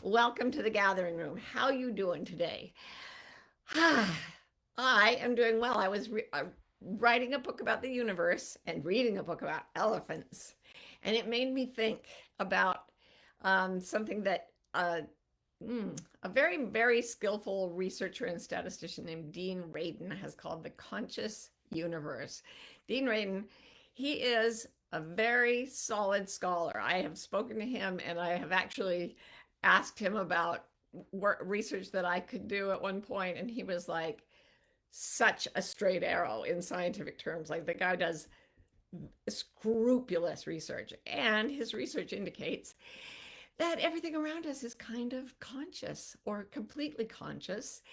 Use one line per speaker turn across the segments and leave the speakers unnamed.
Welcome to the gathering room. How you doing today? I am doing well. I was writing a book about the universe and reading a book about elephants, and it made me think about something that a very, very skillful researcher and statistician named Dean Radin has called the conscious universe. Dean Radin, he is a very solid scholar. I have spoken to him and I have actually asked him about research that I could do at one point, and he was like such a straight arrow in scientific terms. Like the guy does scrupulous research, and his research indicates that everything around us is kind of conscious or completely conscious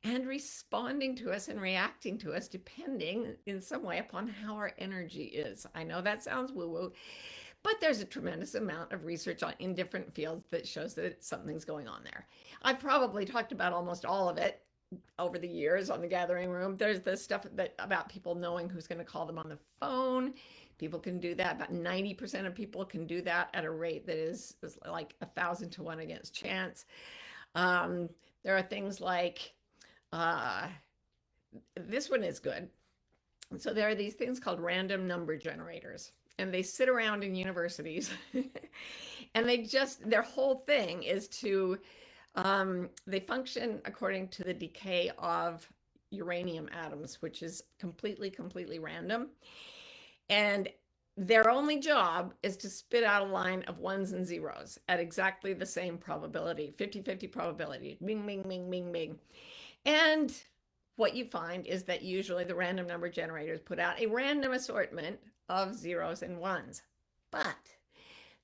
and responding to us and reacting to us depending in some way upon how our energy is. I know that sounds woo woo, but there's a tremendous amount of research in different fields that shows that something's going on there. I've probably talked about almost all of it over the years on the gathering room. There's the stuff that about people knowing who's going to call them on the phone. People can do that. About 90% of people can do that at a rate that is like 1,000 to 1 against chance. There are things like uh, this one is good. So there are these things called random number generators, and they sit around in universities and their whole thing is to they function according to the decay of uranium atoms, which is completely random. And their only job is to spit out a line of ones and zeros at exactly the same probability, 50-50 probability. Bing, bing, bing, bing, bing. And what you find is that usually the random number generators put out a random assortment of zeros and ones. But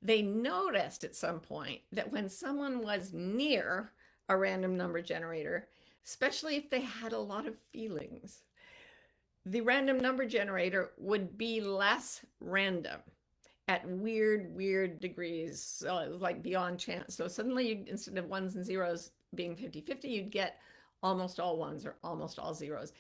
they noticed at some point that when someone was near a random number generator, especially if they had a lot of feelings, the random number generator would be less random at weird degrees, so it was like beyond chance. So suddenly, instead of ones and zeros being 50-50, you'd get almost all ones or almost all zeros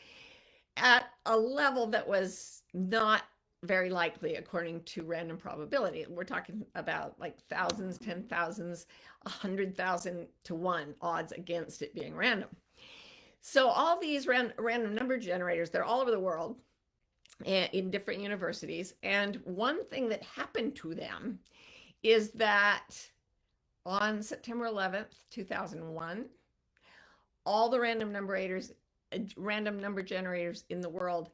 at a level that was not very likely according to random probability. We're talking about like thousands, 10,000s, 100,000 to 1 odds against it being random. So all these random number generators, they're all over the world in different universities. And one thing that happened to them is that on September 11th, 2001, all the random number generators in the world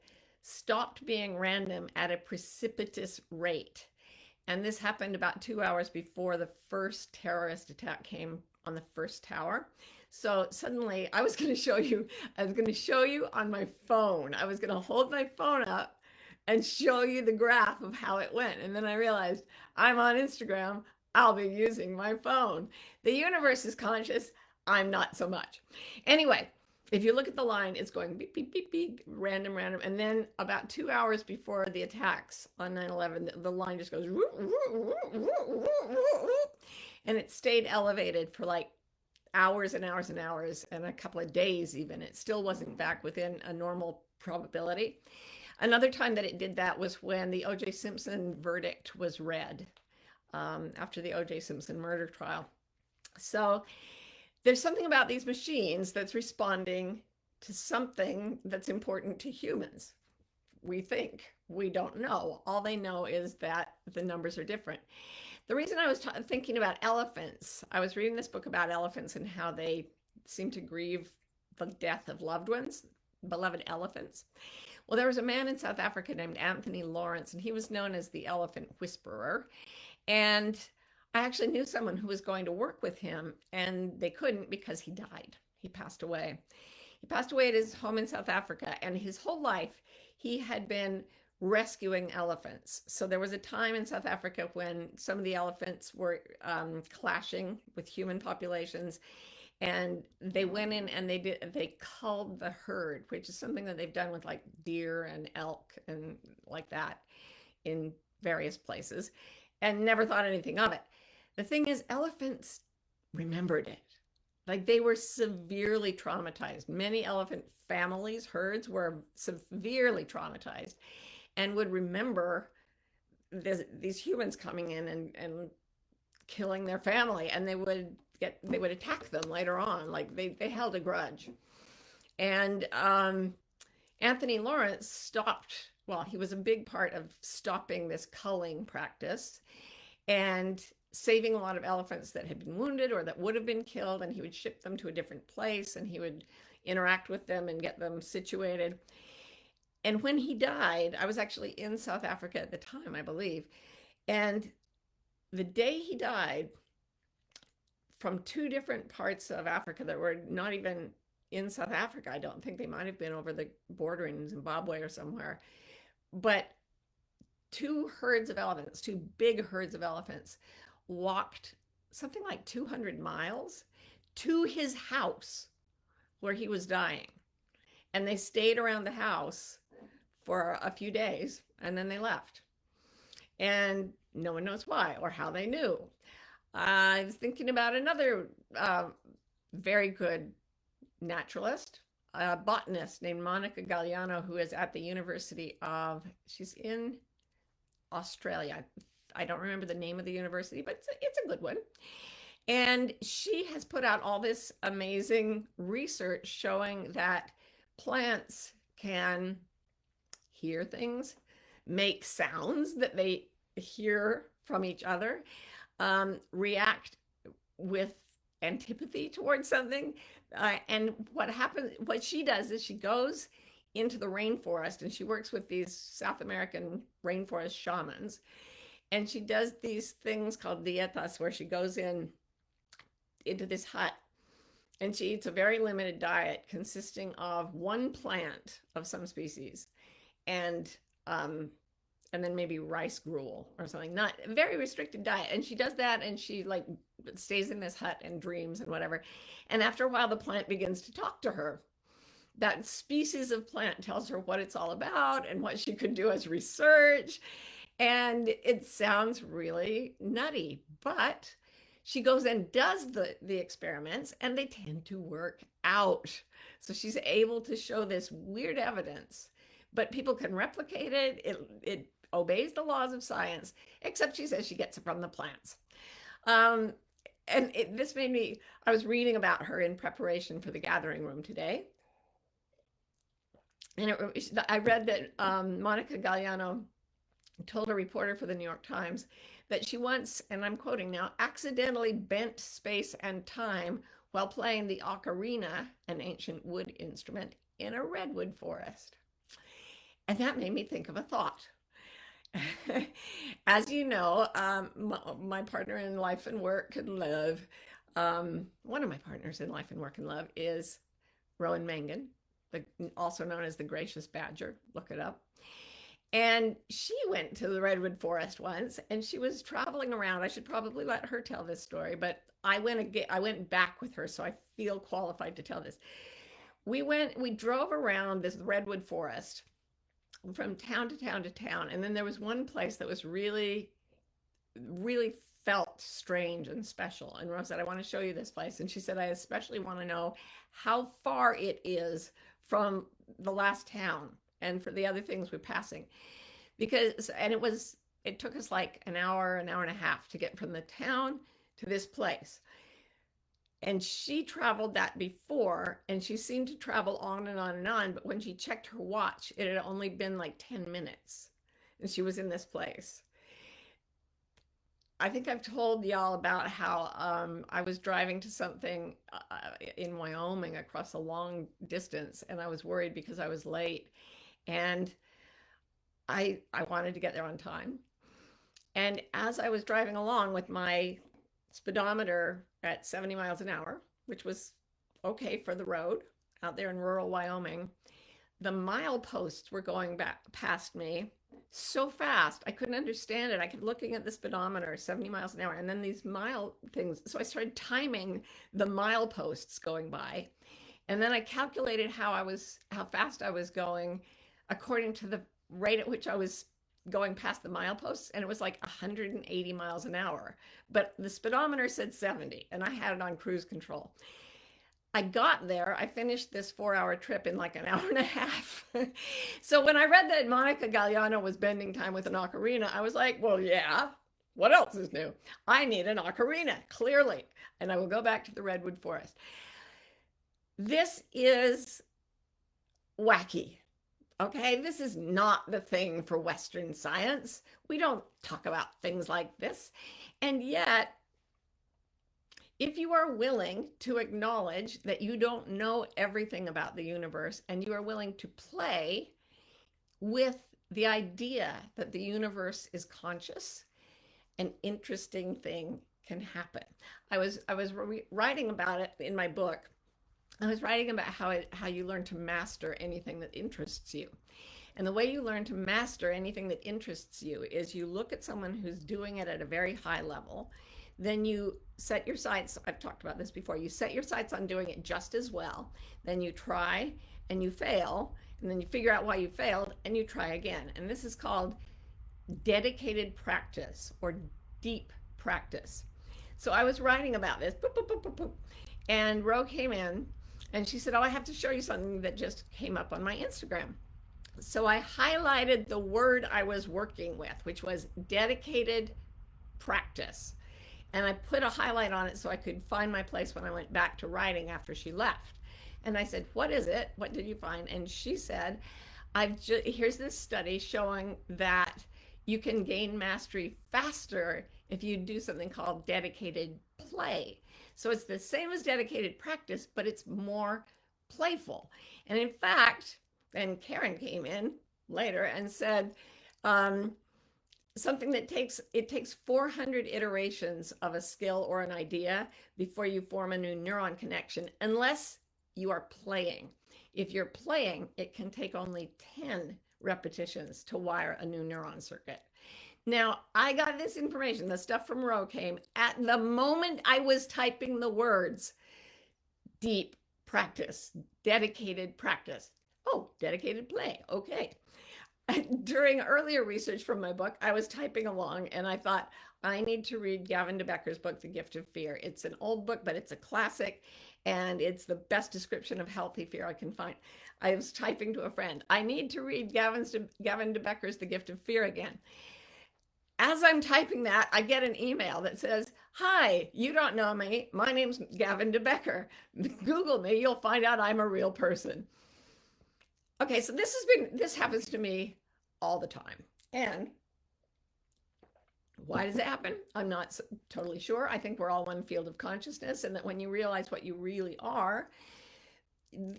stopped being random at a precipitous rate. And this happened about 2 hours before the first terrorist attack came on the first tower. So suddenly I was going to show you on my phone. I was going to hold my phone up and show you the graph of how it went. And then I realized I'm on Instagram. I'll be using my phone. The universe is conscious. I'm not so much. Anyway, if you look at the line, it's going beep, beep, beep, beep, random. And then about 2 hours before the attacks on 9/11, the line just goes, and it stayed elevated for like hours and hours and hours and a couple of days even. It still wasn't back within a normal probability. Another time that it did that was when the O.J. Simpson verdict was read after the O.J. Simpson murder trial. So there's something about these machines that's responding to something that's important to humans. We think. We don't know. All they know is that the numbers are different. The reason I was thinking about elephants, I was reading this book about elephants and how they seem to grieve the death of loved ones, beloved elephants. Well, there was a man in South Africa named Anthony Lawrence, and he was known as the elephant whisperer. And I actually knew someone who was going to work with him, and they couldn't because he died. He passed away. He passed away at his home in South Africa, and his whole life he had been rescuing elephants. So there was a time in South Africa when some of the elephants were clashing with human populations, and they went in and they culled the herd, which is something that they've done with like deer and elk and like that in various places, and never thought anything of it. The thing is, elephants remembered it. Like they were severely traumatized. Many elephant families, herds were severely traumatized and would remember these humans coming in and killing their family. And they would they would attack them later on. Like they held a grudge. And Anthony Lawrence stopped, well, he was a big part of stopping this culling practice and saving a lot of elephants that had been wounded or that would have been killed. And he would ship them to a different place and he would interact with them and get them situated. And when he died, I was actually in South Africa at the time, I believe. And the day he died, from two different parts of Africa that were not even in South Africa, I don't think, they might have been over the border in Zimbabwe or somewhere, but two herds of elephants, two big herds of elephants, walked something like 200 miles to his house where he was dying. And they stayed around the house for a few days and then they left. And no one knows why or how they knew. I was thinking about another very good naturalist, a botanist named Monica Galliano, who is at the University of, she's in Australia. I don't remember the name of the university, but it's a good one. And she has put out all this amazing research showing that plants can hear things, make sounds that they hear from each other, react with antipathy towards something. And what she does is she goes into the rainforest and she works with these South American rainforest shamans. And she does these things called dietas, where she goes into this hut and she eats a very limited diet consisting of one plant of some species and then maybe rice gruel or something, not a very restricted diet. And she does that and she like stays in this hut and dreams and whatever. And after a while, the plant begins to talk to her. That species of plant tells her what it's all about and what she could do as research. And it sounds really nutty, but she goes and does the experiments and they tend to work out. So she's able to show this weird evidence, but people can replicate it. It obeys the laws of science, except she says she gets it from the plants. This made me, I was reading about her in preparation for the gathering room today. And I read that Monica Galliano told a reporter for the New York Times that she once, and I'm quoting now, accidentally bent space and time while playing the ocarina, an ancient wood instrument, in a redwood forest. And that made me think of a thought. As you know, my partner in life and work and love, one of my partners in life and work and love is Rowan Mangan, also known as the Gracious Badger. Look it up. And she went to the redwood forest once and she was traveling around. I should probably let her tell this story, but I went back with her, so I feel qualified to tell this. We drove around this redwood forest from town to town to town. And then there was one place that was really, really felt strange and special. And Rose said, I want to show you this place. And she said, I especially want to know how far it is from the last town and for the other things we're passing. It took us like an hour and a half to get from the town to this place. And she traveled that before, and she seemed to travel on and on and on. But when she checked her watch, it had only been like 10 minutes, and she was in this place. I think I've told y'all about how I was driving to something in Wyoming across a long distance, and I was worried because I was late, and I wanted to get there on time. And as I was driving along with my speedometer at 70 miles an hour, which was okay for the road out there in rural Wyoming, the mileposts were going back past me so fast. I couldn't understand it. I kept looking at the speedometer, 70 miles an hour, and then these mile things. So I started timing the mileposts going by. And then I calculated how fast I was going according to the rate at which I was going past the mileposts, and it was like 180 miles an hour. But the speedometer said 70, and I had it on cruise control. I got there, I finished this 4-hour trip in like an hour and a half. So when I read that Monica Galliano was bending time with an ocarina, I was like, well, yeah, What else is new? I need an ocarina, clearly. And I will go back to the redwood forest. This is wacky. Okay, this is not the thing for Western science. We don't talk about things like this. And yet, if you are willing to acknowledge that you don't know everything about the universe and you are willing to play with the idea that the universe is conscious, an interesting thing can happen. I was writing about it in my book. I was writing about how you learn to master anything that interests you. And the way you learn to master anything that interests you is you look at someone who's doing it at a very high level. Then you set your sights, I've talked about this before, you set your sights on doing it just as well. Then you try and you fail, and then you figure out why you failed and you try again. And this is called dedicated practice or deep practice. So I was writing about this, boop, boop, boop, boop, boop, and Ro came in and she said, "Oh, I have to show you something that just came up on my Instagram." So I highlighted the word I was working with, which was dedicated practice. And I put a highlight on it so I could find my place when I went back to writing after she left. And I said, "What is it? What did you find?" And she said, here's this study showing that you can gain mastery faster if you do something called dedicated play. So it's the same as dedicated practice, but it's more playful. And in fact, then Karen came in later and said, something that takes 400 iterations of a skill or an idea before you form a new neuron connection, unless you are playing. If you're playing, it can take only 10 repetitions to wire a new neuron circuit. Now, I got this information, the stuff from Ro came at the moment I was typing the words deep practice, dedicated practice. Oh, dedicated play. Okay. During earlier research from my book, I was typing along and I thought, I need to read Gavin de Becker's book, The Gift of Fear. It's an old book, but it's a classic and it's the best description of healthy fear I can find. I was typing to a friend, I need to read Gavin de Becker's The Gift of Fear again. As I'm typing that, I get an email that says, "Hi, you don't know me. My name's Gavin de Becker. Google me, you'll find out I'm a real person." Okay, so this happens to me all the time. And why does it happen? I'm not totally sure. I think we're all one field of consciousness, and that when you realize what you really are,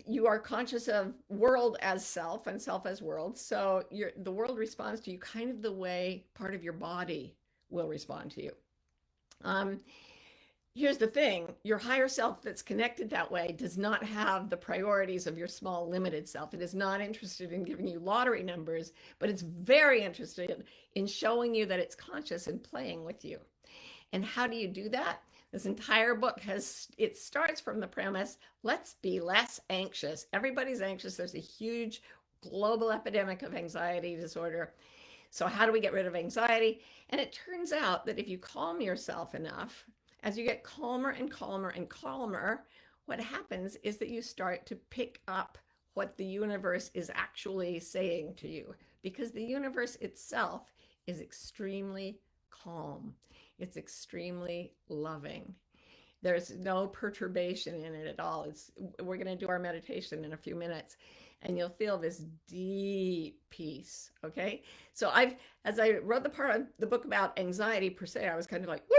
you are conscious of world as self and self as world. So the world responds to you kind of the way part of your body will respond to you. Here's the thing, your higher self that's connected that way does not have the priorities of your small limited self. It is not interested in giving you lottery numbers, but it's very interested in showing you that it's conscious and playing with you. And how do you do that? This entire book it starts from the premise, let's be less anxious. Everybody's anxious. There's a huge global epidemic of anxiety disorder. So how do we get rid of anxiety? And it turns out that if you calm yourself enough, as you get calmer and calmer and calmer, what happens is that you start to pick up what the universe is actually saying to you, because the universe itself is extremely calm. It's extremely loving. There's no perturbation in it at all. We're going to do our meditation in a few minutes, and you'll feel this deep peace. Okay. So as I wrote the part of the book about anxiety per se, I was kind of like, woo!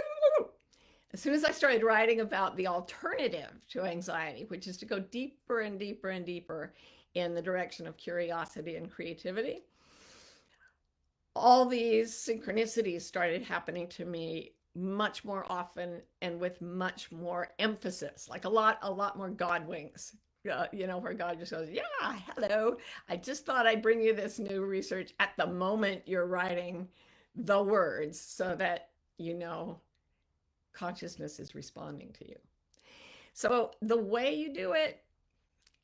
As soon as I started writing about the alternative to anxiety, which is to go deeper and deeper and deeper in the direction of curiosity and creativity, all these synchronicities started happening to me much more often and with much more emphasis, like a lot more God wings, where God just goes, "Yeah, hello. I just thought I'd bring you this new research at the moment you're writing the words so that consciousness is responding to you." So the way you do it,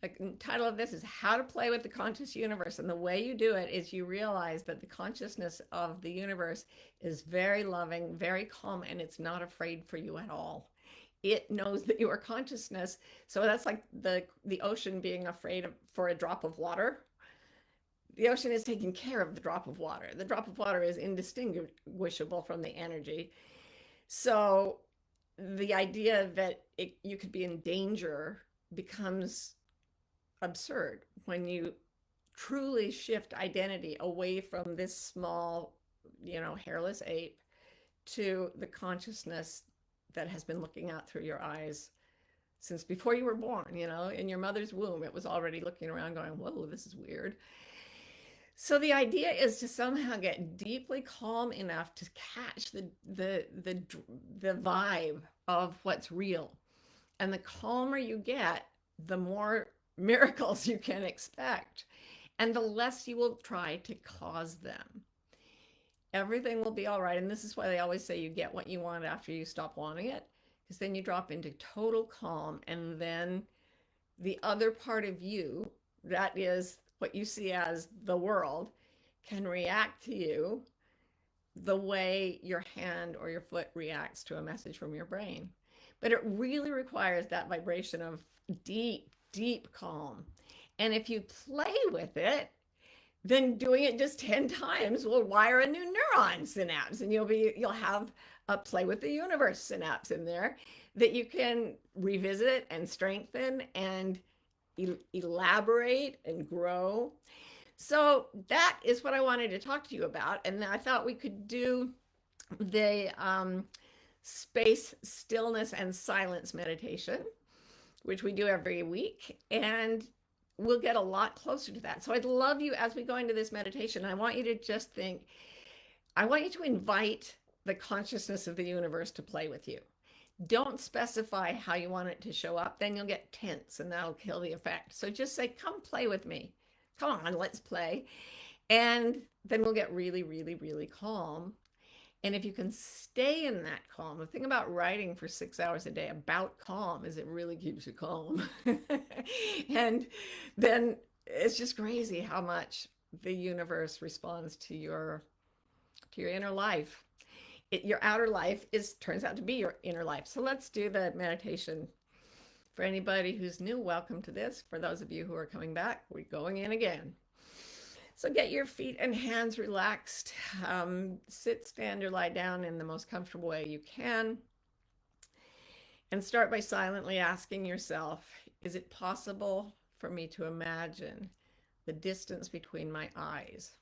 the title of this is How to Play with the Conscious Universe. And the way you do it is you realize that the consciousness of the universe is very loving, very calm, and it's not afraid for you at all. It knows that you are consciousness. So that's like the ocean being afraid for a drop of water. The ocean is taking care of the drop of water. The drop of water is indistinguishable from the energy. So the idea that you could be in danger becomes absurd when you truly shift identity away from this small, hairless ape to the consciousness that has been looking out through your eyes since before you were born, in your mother's womb. It was already looking around going, whoa, this is weird. So the idea is to somehow get deeply calm enough to catch the vibe of what's real. And the calmer you get, the more miracles you can expect, and the less you will try to cause them. Everything will be all right. And this is why they always say you get what you want after you stop wanting it, because then you drop into total calm. And then the other part of you, that is what you see as the world, can react to you the way your hand or your foot reacts to a message from your brain. But it really requires that vibration of deep, deep calm. And if you play with it, then doing it just 10 times will wire a new neuron synapse, and you'll have a play with the universe synapse in there that you can revisit and strengthen and elaborate and grow. So that is what I wanted to talk to you about. And I thought we could do the space, stillness, and silence meditation, which we do every week. And we'll get a lot closer to that. So I'd love you, as we go into this meditation, I want you to just think, I want you to invite the consciousness of the universe to play with you. Don't specify how you want it to show up. Then you'll get tense and that'll kill the effect. So just say, come play with me. Come on, let's play. And then we'll get really, really, really calm. And if you can stay in that calm, the thing about writing for 6 hours a day about calm is it really keeps you calm. And then it's just crazy how much the universe responds to your inner life. Your outer life turns out to be your inner life. So let's do the meditation. For anybody who's new, welcome to this. For those of you who are coming back, we're going in again. So get your feet and hands relaxed. Sit, stand, or lie down in the most comfortable way you can. And start by silently asking yourself, is it possible for me to imagine the distance between my eyes?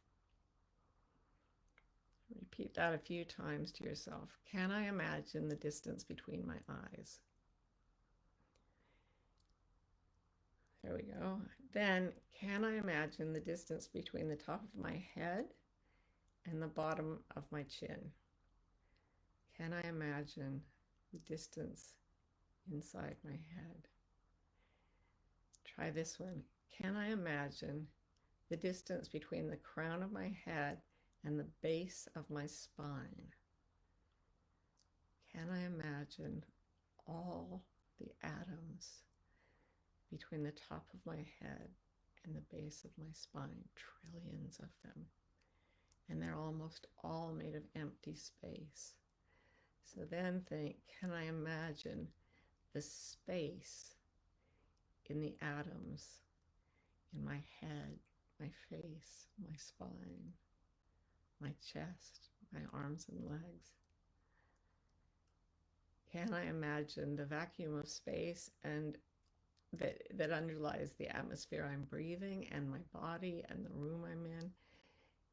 Repeat that a few times to yourself. Can I imagine the distance between my eyes? There we go. Then, can I imagine the distance between the top of my head and the bottom of my chin? Can I imagine the distance inside my head? Try this one. Can I imagine the distance between the crown of my head and the base of my spine? Can I imagine all the atoms between the top of my head and the base of my spine? Trillions of them. And they're almost all made of empty space. So then think, can I imagine the space in the atoms in my head, my face, my spine, my chest, my arms and legs? Can I imagine the vacuum of space and that underlies the atmosphere I'm breathing and my body and the room I'm in?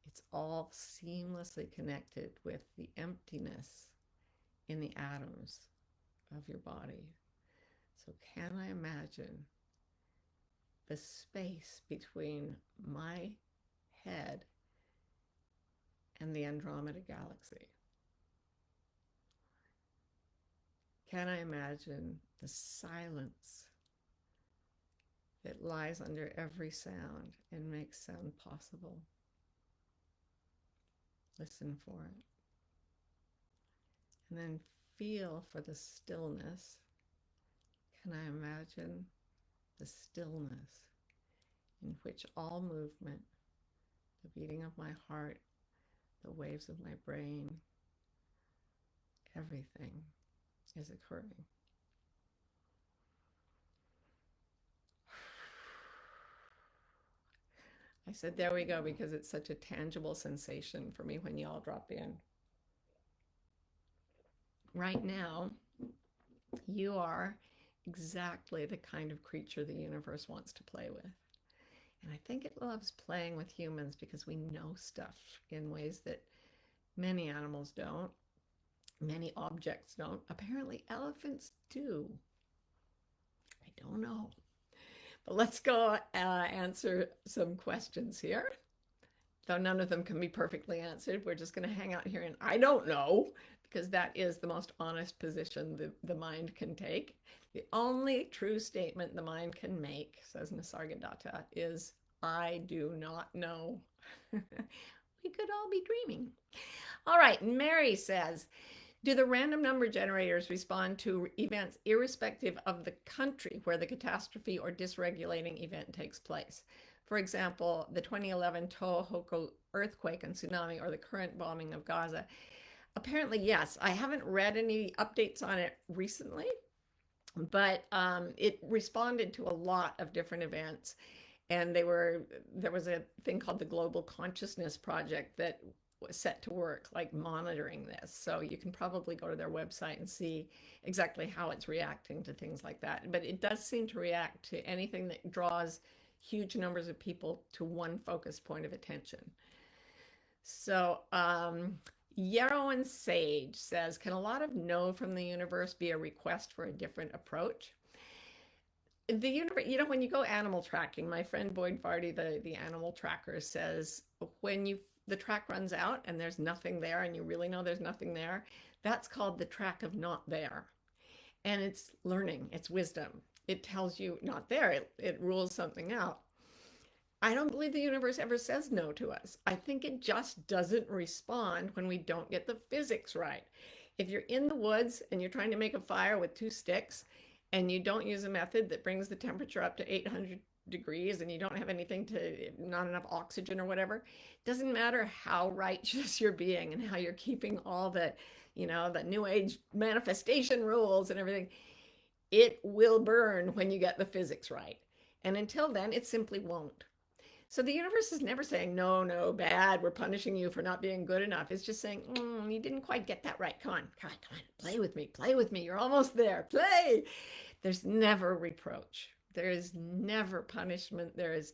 It's all seamlessly connected with the emptiness in the atoms of your body. So can I imagine the space between my head and the Andromeda galaxy? Can I imagine the silence that lies under every sound and makes sound possible? Listen for it. And then feel for the stillness. Can I imagine the stillness in which all movement, the beating of my heart, the waves of my brain, everything is occurring? I said, there we go, because it's such a tangible sensation for me when y'all drop in. Right now, you are exactly the kind of creature the universe wants to play with. And I think it loves playing with humans because we know stuff in ways that many animals don't, many objects don't. Apparently, elephants do. I don't know. But let's go answer some questions here. Though none of them can be perfectly answered, we're just going to hang out here and I don't know, because that is the most honest position the mind can take. The only true statement the mind can make, says Nisargadatta, is I do not know. We could all be dreaming. All right, Mary says, do the random number generators respond to events irrespective of the country where the catastrophe or dysregulating event takes place? For example, the 2011 Tohoku earthquake and tsunami, or the current bombing of Gaza. Apparently, yes. I haven't read any updates on it recently, but it responded to a lot of different events. And there was a thing called the Global Consciousness Project that was set to work, like monitoring this. So you can probably go to their website and see exactly how it's reacting to things like that. But it does seem to react to anything that draws huge numbers of people to one focused point of attention. So Yarrow and Sage says, can a lot of no from the universe be a request for a different approach? The universe, when you go animal tracking, my friend Boyd Vardy, the animal tracker, says when the track runs out and there's nothing there and you really know there's nothing there, that's called the track of not there. And it's learning, it's wisdom. It tells you not there, it rules something out. I don't believe the universe ever says no to us. I think it just doesn't respond when we don't get the physics right. If you're in the woods and you're trying to make a fire with 2 sticks and you don't use a method that brings the temperature up to 800 degrees and you don't have anything not enough oxygen or whatever, it doesn't matter how righteous you're being and how you're keeping all the new age manifestation rules and everything, it will burn when you get the physics right. And until then, it simply won't. So the universe is never saying, no, bad, we're punishing you for not being good enough. It's just saying, you didn't quite get that right. Come on, play with me. You're almost there. Play. There's never reproach. There is never punishment. There's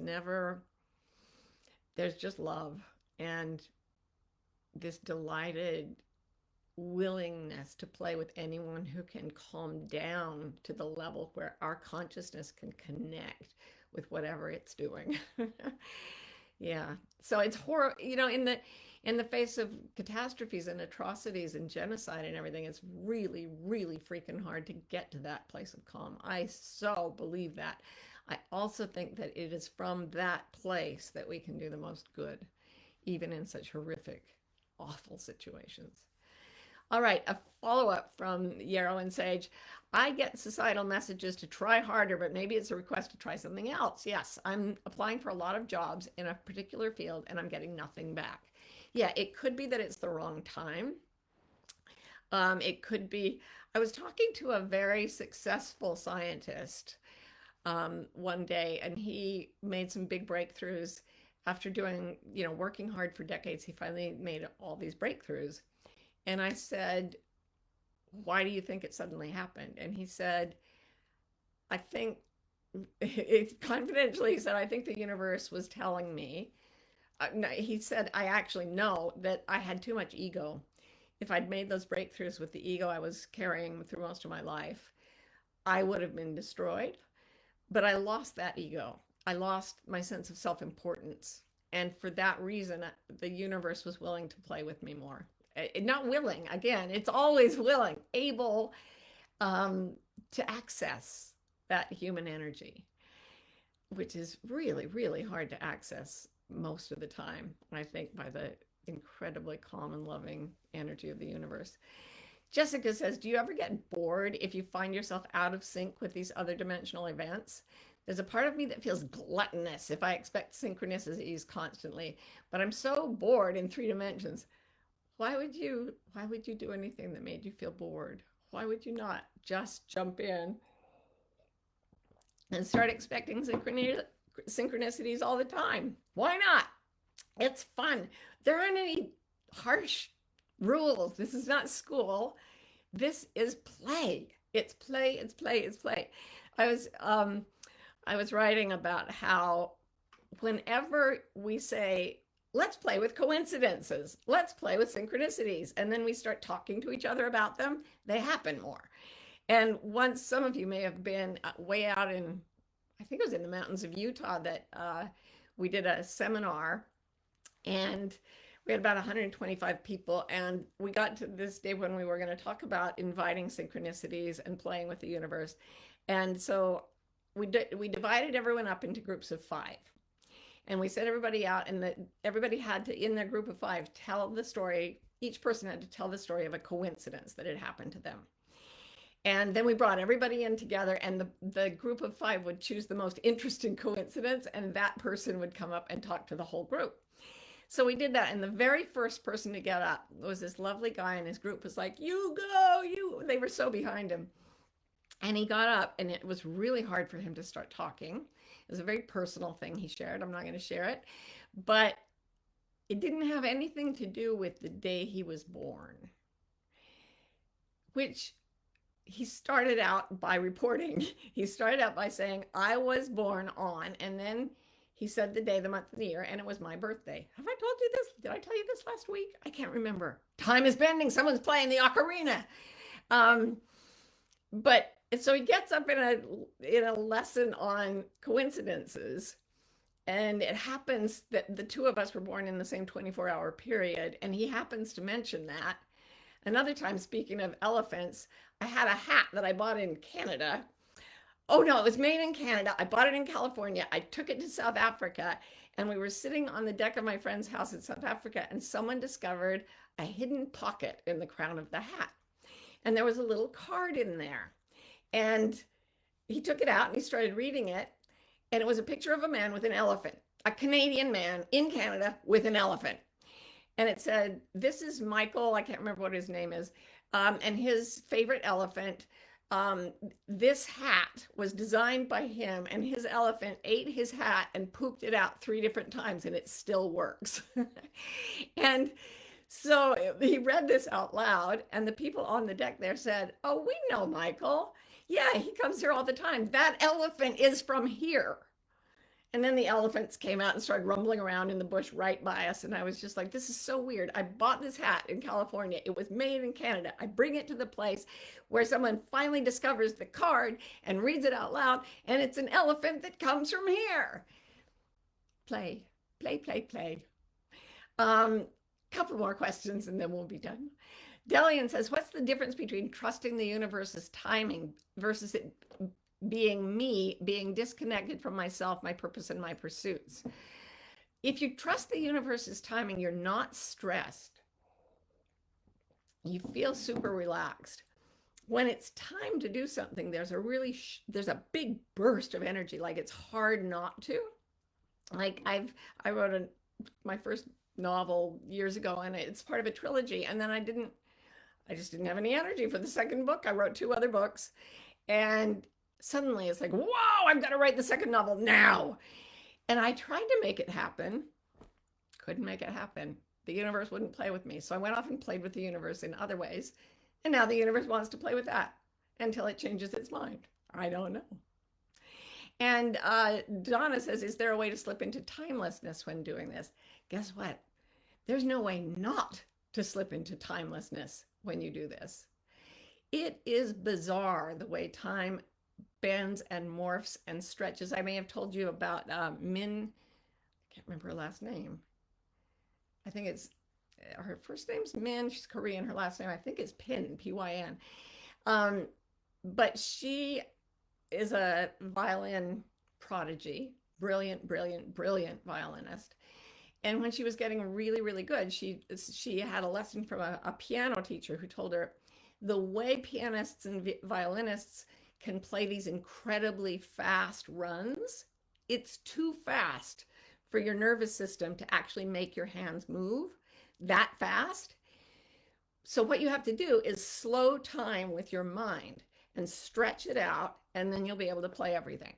just love. And this delighted willingness to play with anyone who can calm down to the level where our consciousness can connect with whatever it's doing. Yeah. So it's horror, in the face of catastrophes and atrocities and genocide and everything, it's really, really freaking hard to get to that place of calm. I so believe that. I also think that it is from that place that we can do the most good, even in such horrific, awful situations. All right, a follow-up from Yarrow and Sage. I get societal messages to try harder, but maybe it's a request to try something else. Yes, I'm applying for a lot of jobs in a particular field and I'm getting nothing back. Yeah, it could be that it's the wrong time. It could be, I was talking to a very successful scientist one day, and he made some big breakthroughs after doing, working hard for decades. He finally made all these breakthroughs. And I said, why do you think it suddenly happened? And he said, I think, confidentially, he said, I think the universe was telling me. He said, I actually know that I had too much ego. If I'd made those breakthroughs with the ego I was carrying through most of my life, I would have been destroyed. But I lost that ego. I lost my sense of self-importance. And for that reason, the universe was willing to play with me more. Not willing, again, it's always willing, able to access that human energy, which is really, really hard to access most of the time, I think, by the incredibly calm and loving energy of the universe. Jessica says, do you ever get bored if you find yourself out of sync with these other dimensional events? There's a part of me that feels gluttonous if I expect synchronicities constantly, but I'm so bored in 3 dimensions. Why would you do anything that made you feel bored? Why would you not just jump in and start expecting synchronicities all the time. Why not? It's fun. There aren't any harsh rules. This is not school. This is play. It's play. It's play. It's play. I was um, I was writing about how whenever we say, let's play with coincidences, let's play with synchronicities, and then we start talking to each other about them, they happen more. And once, some of you may have been way out in, I think it was in the mountains of Utah, that we did a seminar, and we had about 125 people, and we got to this day when we were going to talk about inviting synchronicities and playing with the universe. And so we divided everyone up into groups of 5, and we sent everybody out, and everybody had to, in their group of 5, tell the story. Each person had to tell the story of a coincidence that had happened to them. And then we brought everybody in together, and the group of 5 would choose the most interesting coincidence, and that person would come up and talk to the whole group. So we did that, and the very first person to get up was this lovely guy, and his group was like, you go, you. They were so behind him. And he got up, and it was really hard for him to start talking. It was a very personal thing he shared. I'm not going to share it. But it didn't have anything to do with the day he was born, which he started out by reporting. He started out by saying, I was born on, and then he said the day, the month, and the year, and it was my birthday. Have I told you this? Did I tell you this last week? I can't remember. Time is bending. Someone's playing the ocarina. But so he gets up in a lesson on coincidences, and it happens that the 2 of us were born in the same 24-hour period, and he happens to mention that. Another time, speaking of elephants, I had a hat that I bought in Canada. Oh no, it was made in Canada. I bought it in California. I took it to South Africa, and we were sitting on the deck of my friend's house in South Africa, and someone discovered a hidden pocket in the crown of the hat. And there was a little card in there. And he took it out and he started reading it. And it was a picture of a man with an elephant, a Canadian man in Canada with an elephant. And it said, this is Michael, I can't remember what his name is, and his favorite elephant. This hat was designed by him, and his elephant ate his hat and pooped it out 3 different times, and it still works. And so he read this out loud, and the people on the deck there said, oh, we know Michael. Yeah, he comes here all the time. That elephant is from here. And then the elephants came out and started rumbling around in the bush right by us. And I was just like, this is so weird. I bought this hat in California. It was made in Canada. I bring it to the place where someone finally discovers the card and reads it out loud. And it's an elephant that comes from here. Play, play, play, play. Couple more questions and then we'll be done. Delian says, what's the difference between trusting the universe's timing versus it being me, being disconnected from myself, my purpose, and my pursuits? If you trust the universe's timing, you're not stressed. You feel super relaxed. When it's time to do something, there's a big burst of energy. Like it's hard not to. Like I wrote my first novel years ago, and it's part of a trilogy, and then I just didn't have any energy for the second book. I wrote 2 other books, and suddenly it's like, whoa, I've got to write the second novel now. And I tried to make it happen, couldn't make it happen. The universe wouldn't play with me. So I went off and played with the universe in other ways. And now the universe wants to play with that until it changes its mind. I don't know. And Donna says, is there a way to slip into timelessness when doing this? Guess what? There's no way not to slip into timelessness when you do this. It is bizarre the way time bends and morphs and stretches. I may have told you about Min, I can't remember her last name. I think it's, her first name's Min, she's Korean, her last name I think is Pin, P-Y-N. But she is a violin prodigy, brilliant, brilliant, brilliant violinist. And when she was getting really, really good, she had a lesson from a piano teacher who told her the way pianists and violinists can play these incredibly fast runs, it's too fast for your nervous system to actually make your hands move that fast. So what you have to do is slow time with your mind and stretch it out, and then you'll be able to play everything.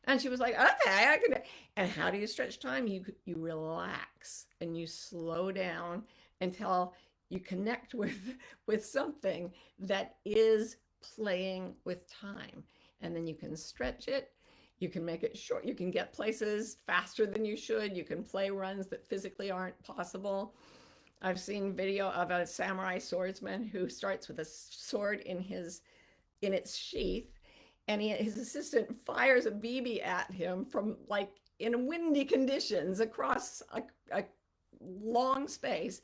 And she was like, okay, I can. And how do you stretch time? You relax and you slow down until you connect with something that is playing with time. And then you can stretch it. You can make it short. You can get places faster than you should. You can play runs that physically aren't possible. I've seen video of a samurai swordsman who starts with a sword in its sheath, and his assistant fires a BB at him from like in windy conditions across a long space,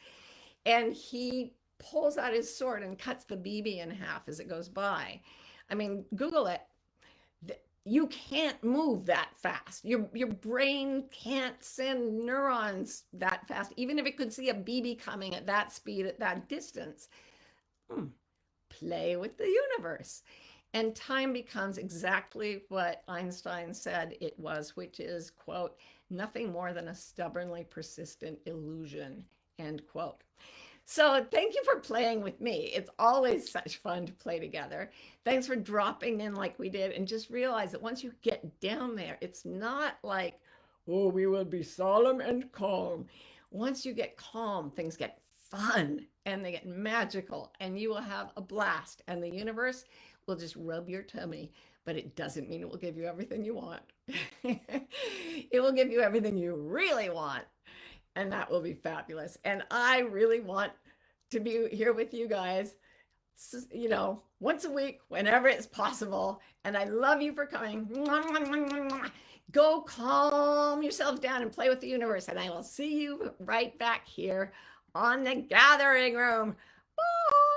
and he pulls out his sword and cuts the BB in half as it goes by. I mean, Google it. You can't move that fast. Your brain can't send neurons that fast, even if it could see a BB coming at that speed at that distance. Play with the universe. And time becomes exactly what Einstein said it was, which is, quote, nothing more than a stubbornly persistent illusion, end quote. So thank you for playing with me. It's always such fun to play together. Thanks for dropping in like we did. And just realize that once you get down there, it's not like, oh, we will be solemn and calm. Once you get calm, things get fun and they get magical and you will have a blast. And the universe will just rub your tummy, but it doesn't mean it will give you everything you want. It will give you everything you really want. And that will be fabulous. And I really want to be here with you guys, once a week, whenever it's possible. And I love you for coming. Go calm yourself down and play with the universe. And I will see you right back here on the gathering room. Bye.